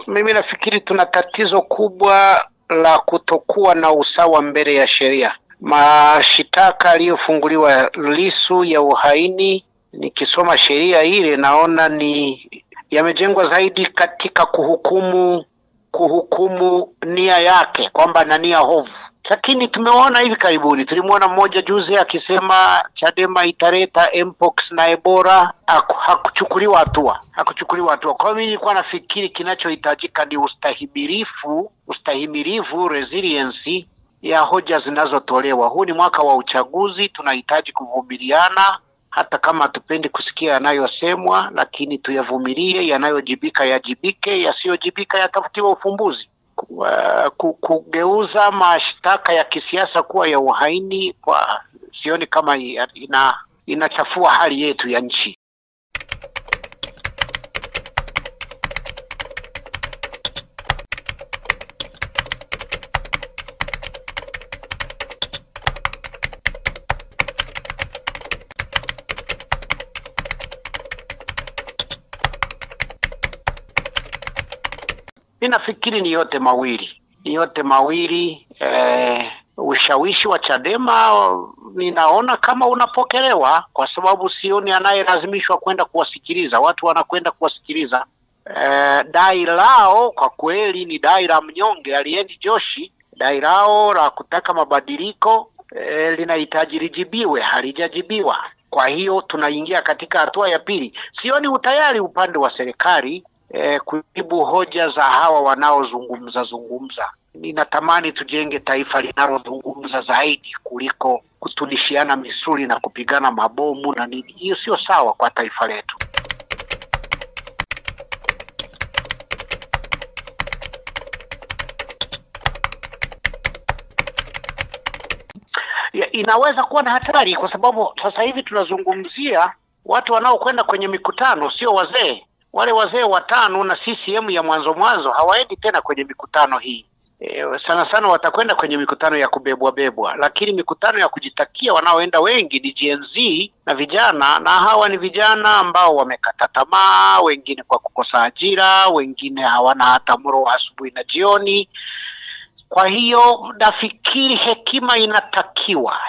Mimi nafikiri tuna tatizo kubwa la kutokuwa na usawa mbele ya sheria. Mashitaka aliyofunguliwa Lissu ya uhaini, nikisoma sheria ile naona ni yamejengwa zaidi katika kuhukumu nia yake, kwamba na nia hovu. Lakini tumeona hivi karibuni, tulimuona mmoja juzi akisema Chadema italeta Mpox na Ebola, hakuchukuliwa hatua. Kwa hiyo mimi nilikuwa nafikiri kinachohitajika ni ustahimilivu, resilience ya hoja zinazotolewa. Huu ni mwaka wa uchaguzi, tunahitaji kuvumiliana, hata kama hatupendi kusikia yanayosemwa, lakini tuyavumilie. Yanayojibika yajibike, yasiyojibika yatafutiwe ufumbuzi. Kugeuza mashtaka ya kisiasa kuwa ya uhaini, sioni kama inachafua hali yetu ya nchi. Ninafikiri ni yote mawili. Ushawishi wa Chadema ninaona kama unapokelewa, kwa sababu sioni anayelazimishwa kwenda kuwasikiliza. Watu wanakwenda kuwasikiliza. Dai lao kwa kweli ni dai la mnyonge aliendi Joshi. Dai lao la kutaka mabadiliko linahitaji lijibiwe, halijajibiwa. Kwa hiyo tunaingia katika hatua ya pili. Sioni utayari upande wa serikali kujibu hoja za hawa wanaozungumza. Ninatamani tujenge taifa linalozungumza zaidi kuliko kutunishiana misuli na kupigana mabomu na nini. Hiyo sio sawa kwa taifa letu. Inaweza kuwa na hatari, kwa sababu sasa hivi tunazungumzia watu wanaokwenda kwenye mikutano, sio wazee. Wale wazee 5 na CCM ya mwanzo hawaendi tena kwenye mikutano hii. Sana watakwenda kwenye mikutano ya kubebwa, lakini mikutano ya kujitakia wanaoenda wengi ni Gen Z na vijana, na hawa ni vijana ambao wamekata tamaa, wengine kwa kukosa ajira, wengine hawana hata mlo wa asubuhi na jioni. Kwa hiyo nafikiri hekima inatakiwa.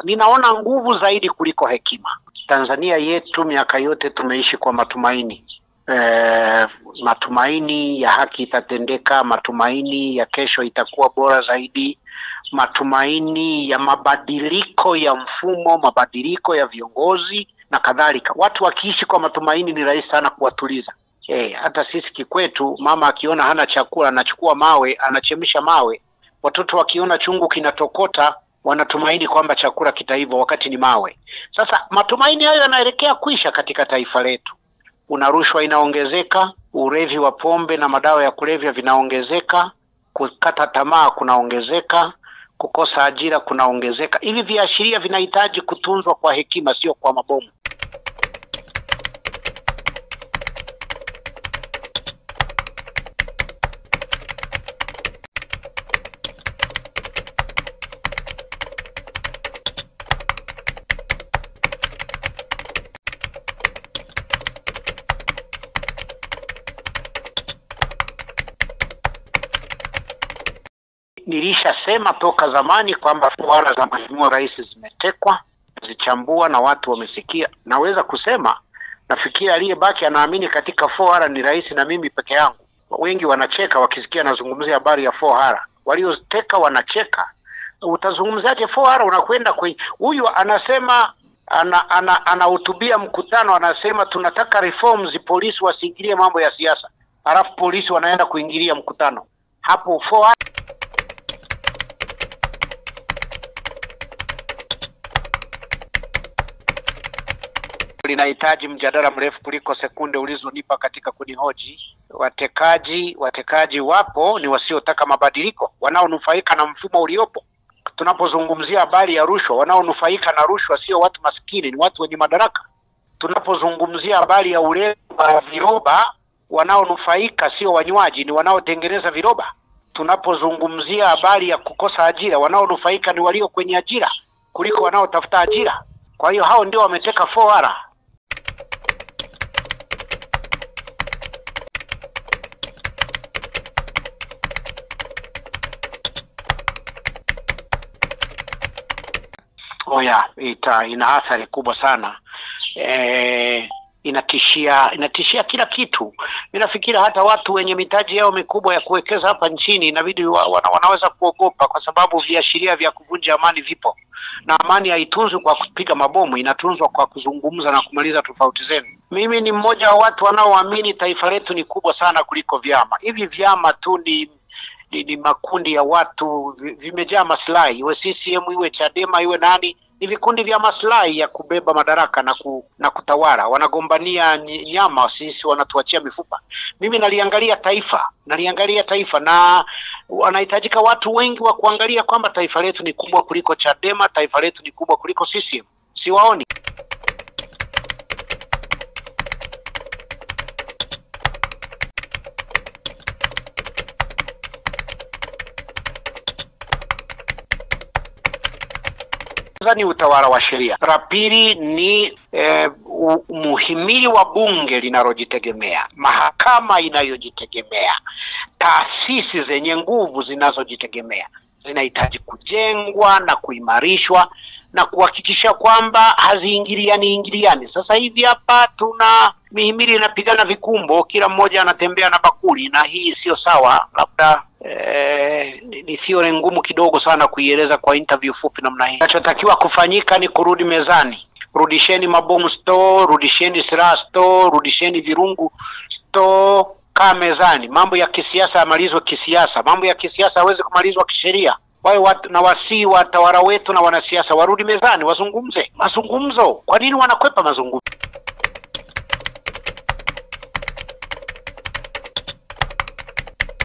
Ninaona nguvu zaidi kuliko hekima. Tanzania yetu miaka yote tumeishi kwa matumaini. Matumaini ya haki itatendeka, matumaini ya kesho itakuwa bora zaidi, matumaini ya mabadiliko ya mfumo, mabadiliko ya viongozi na kadhalika. Watu wakiishi kwa matumaini ni rahisi sana kuwatuliza. Hata sisi kikwetu, mama akiona hana chakula anachukua mawe, anachemsha mawe. Watoto wakiona chungu kinatokota wanatumaini kwamba chakula kitaiva wakati ni mawe. Sasa matumaini hayo yanaelekea kuisha katika taifa letu. Rushwa inaongezeka, ulevi wa pombe na madawa ya kulevya vinaongezeka, kukata tamaa kunaongezeka, kukosa ajira kunaongezeka. Hivi viashiria vinahitaji kutunzwa kwa hekima, sio kwa mabomu. Nilishasema toka zamani kwamba fuara za Mheshimiwa Rais zimetekwa, zichambua na watu wamesikia. Naweza kusema nafikiri aliyebaki anaamini katika fuara ni rais na mimi peke yangu. Wengi wanacheka wakisikia nazungumzia habari ya fuara. Walioteka wanacheka. Utazungumzaje fuara? Unakwenda kwa huyu anasema anahutubia mkutano, anasema tunataka reforms, polisi wasiingilie mambo ya siasa. Halafu polisi wanaenda kuingilia mkutano. Hapo fuara linahitaji mjadala mrefu kuliko sekunde ulizonipa katika kunihoji. Watekaji wapo, ni wasiotaka mabadiliko, wanaonufaika na mfumo uliopo. Tunapozungumzia habari ya rushwa, wanaonufaika na rushwa sio watu maskini, ni watu wenye madaraka. Tunapozungumzia habari ya ulevi wa viroba, wanaonufaika sio wanywaji, ni wanaotengeneza viroba. Tunapozungumzia habari ya kukosa ajira, wanaonufaika ni walio kwenye ajira kuliko wanaotafuta ajira. Kwa hiyo hao ndio wameteka 4R. Oya, ina athari kubwa sana. Inatishia kila kitu. Ninafikiri hata watu wenye mitaji yao mikubwa ya kuwekeza hapa nchini inabidi wanaweza kuogopa, kwa sababu viashiria vya kuvunja amani vipo, na amani haitunzwi kwa kupiga mabomu, inatunzwa kwa kuzungumza na kumaliza tofauti zenu. Mimi ni mmoja wa watu wanaoamini taifa letu ni kubwa sana kuliko vyama. Hivi vyama tu ni makundi ya watu, vimejaa maslahi. Iwe CCM, iwe Chadema, iwe nani, ni vikundi vya maslahi ya kubeba madaraka na kutawala. Wanagombania nyama, sisi wanatuachia mifupa. Mimi naliangalia taifa, na wanahitajika watu wengi wa kuangalia kwamba taifa letu ni kubwa kuliko Chadema, taifa letu ni kubwa kuliko CCM. Siwaoni. Ni utawala wa sheria. La pili ni muhimili wa bunge linalojitegemea, mahakama inayojitegemea, taasisi zenye nguvu zinazojitegemea zinahitaji kujengwa na kuimarishwa na kuhakikisha kwamba haziingiliani. Sasa hivi hapa tuna mihimili inapigana vikumbo, kila mmoja anatembea na bakuli, na hii sio sawa. Labda ni theory ngumu kidogo sana kuieleza kwa interview fupi namna hii. Kinachotakiwa kufanyika ni kurudi mezani. Rudisheni mabomu store, rudisheni silaha store, rudisheni virungu store, kaa mezani. Mambo ya kisiasa yamalizwe kisiasa. Mambo ya kisiasa hawezi kumalizwa kisheria. Na wasi watawala wetu na wanasiasa warudi mezani, wazungumze. Mazungumzo. Kwa nini wanakwepa mazungumzo?